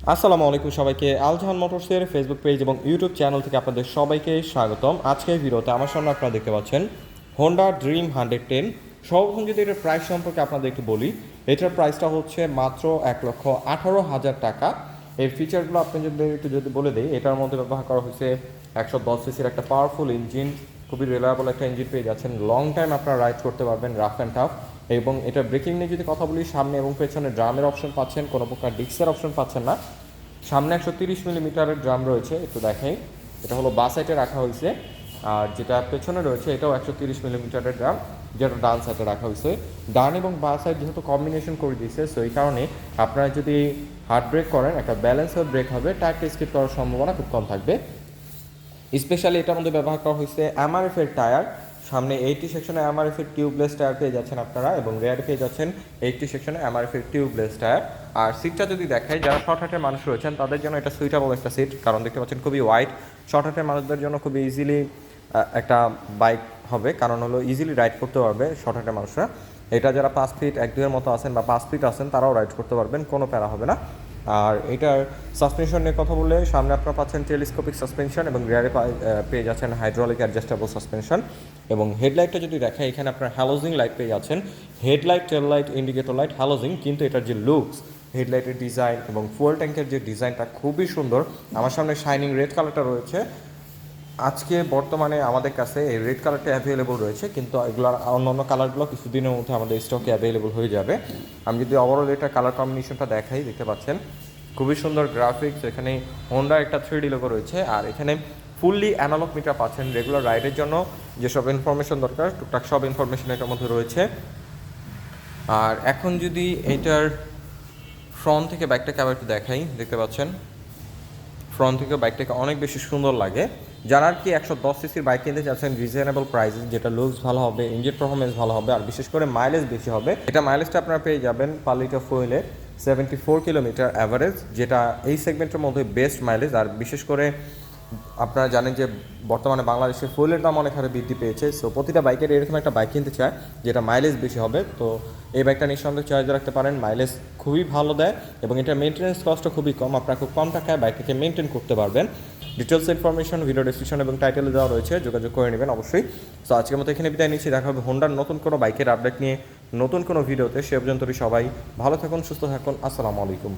আসসালামু আলাইকুম সবাইকে। আলজাহান মোটরসের ফেসবুক পেজ এবং ইউটিউব চ্যানেল থেকে আপনাদের সবাইকে স্বাগতম। আজকের ভিডিওতে আমার সামনে আপনারা দেখতে পাচ্ছেন হোন্ডা ড্রিম 110। সর্বপ্রথম যদি এটার প্রাইস সম্পর্কে আপনাদের একটু বলি, এটার প্রাইসটা হচ্ছে মাত্র 1,18,000 টাকা। এই ফিচারগুলো আপনি যদি বলে দিই, এটার মধ্যে ব্যবহার করা হয়েছে 110 সিসির একটা পাওয়ারফুল ইঞ্জিন, খুবই রিলায়েবল একটা ইঞ্জিন পেয়ে যাচ্ছেন। লং টাইম আপনারা রাইড করতে পারবেন রাফ অ্যান্ড টাফ। এবং এটা ব্রেকিং নিয়ে যদি কথা বলি, সামনে এবং পেছনে ড্রামের অপশন পাচ্ছেন, কোনো প্রকার ডিস্কের অপশন পাচ্ছেন না। সামনে 130 মিলিমিটারের ড্রাম রয়েছে, একটু দেখাই, এটা হলো বাঁ সাইডে রাখা হয়েছে। আর যেটা পেছনে রয়েছে এটাও 130 মিলিমিটারের ড্রাম, যেটা ডান সাইডে রাখা হয়েছে। ডান এবং বাঁ সাইড যেহেতু কম্বিনেশন করে দিয়েছে, সো এই কারণে আপনারা যদি হার্ড ব্রেক করেন একটা ব্যালেন্সের ব্রেক হবে, টায়ারটা স্কিড করার সম্ভাবনা খুব কম থাকবে। স্পেশালি এটার মধ্যে ব্যবহার করা হয়েছে এমআরএফ এর টায়ার। সামনে 80 সেকশনে এমআরএফ এর টিউবলেস টায়ার পেয়ে যাচ্ছেন আপনারা, এবং রেয়ারে পেয়ে যাচ্ছেন 80 সেকশনে এমআরএফ এর টিউবলেস টায়ার। আর সিটটা যদি দেখাই, যারা শর্ট হার্টের মানুষ রয়েছেন তাদের জন্য এটা সুইটেবল একটা সিট, কারণ দেখতে পাচ্ছেন খুবই ওয়াইড। শর্ট হার্টের মানুষদের জন্য খুবই ইজিলি একটা বাইক হবে, কারণ হলো ইজিলি রাইড করতে পারবে শর্ট হার্টের মানুষরা। এটা যারা 5 ফিট 1-2 মতো আছেন বা 5 ফিট আছেন তারাও রাইড করতে পারবেন, কোনো প্যারা হবে না। আর এটার সাসপেনশন নিয়ে কথা বললে, সামনে আপনারা পাচ্ছেন টেলিস্কোপিক সাসপেনশন এবং রিয়ারে পেয়ে যাচ্ছেন হাইড্রোলিক অ্যাডজাস্টেবল সাসপেনশন। এবং হেডলাইটটা যদি দেখেন, এখানে আপনারা হ্যালোজিং লাইট পেয়ে যাচ্ছেন, হেডলাইট, টেল লাইট, ইন্ডিকেটর লাইট, হ্যালোজিং। কিন্তু এটার যে লুকস, হেডলাইটের ডিজাইন এবং ফুয়েল ট্যাঙ্কের যে ডিজাইনটা খুবই সুন্দর। আমার সামনে শাইনিং রেড কালারটা রয়েছে, আজকে বর্তমানে আমাদের কাছে এই রেড কালারটা অ্যাভেলেবল রয়েছে, কিন্তু এগুলোর অন্য কালারগুলো কিছুদিনের মধ্যে আমাদের স্টকে অ্যাভেলেবল হয়ে যাবে। আমি যদি ওভারঅল এটা কালার কম্বিনেশনটা দেখাই, দেখতে পাচ্ছেন খুবই সুন্দর গ্রাফিক্স। এখানে হোন্ডার একটা 3D লোগো রয়েছে, আর এখানে ফুললি অ্যানালগ মিটার পাচ্ছেন। রেগুলার রাইডের জন্য যেসব ইনফরমেশন দরকার টুকটাক সব ইনফরমেশন এটার মধ্যে রয়েছে। আর এখন যদি এটার ফ্রন্ট থেকে বাইকটাকে আবার একটু দেখাই, দেখতে পাচ্ছেন ফ্রন্ট থেকে বাইকটাকে অনেক বেশি সুন্দর লাগে। যারা আর কি 110 সিসির বাইক কিনতে চাচ্ছেন রিজনেবল প্রাইসে, যেটা লুকস ভালো হবে, ইঞ্জিন পারফরমেন্স ভালো হবে, আর বিশেষ করে মাইলেজ বেশি হবে, এটা মাইলেজটা আপনারা পেয়ে যাবেন পার লিটার ফুয়েলে 74 কিলোমিটার অ্যাভারেজ, যেটা এই সেগমেন্টের মধ্যে বেস্ট মাইলেজ। আর বিশেষ করে আপনারা জানেন যে বর্তমানে বাংলাদেশে ফুয়েলের দাম অনেক হারে বৃদ্ধি পেয়েছে, সো প্রতিটা বাইকের এরকম একটা বাইক কিনতে চায় যেটা মাইলেজ বেশি হবে। তো এই বাইকটা নিঃসন্দেহে চয়েস রাখতে পারেন, মাইলেজ খুবই ভালো দেয় এবং এটার মেনটেন্যান্স কস্টও খুবই কম। আপনারা খুব কম টাকায় বাইকটাকে মেনটেন করতে পারবেন। ডিটেলস ইনফরমেশন ভিডিও ডেসক্রিপশন এবং টাইটেলে দেওয়া রয়েছে, যোগাযোগ করে নেবেন অবশ্যই। সো আজকের মতো এখানে বিদায় নিচ্ছি, দেখা হবে হোন্ডার নতুন কোনো বাইকের আপডেট নিয়ে নতুন কোনো ভিডিওতে। সে পর্যন্ত সবাই ভালো থাকুন, সুস্থ থাকুন, আসসালামু আলাইকুম।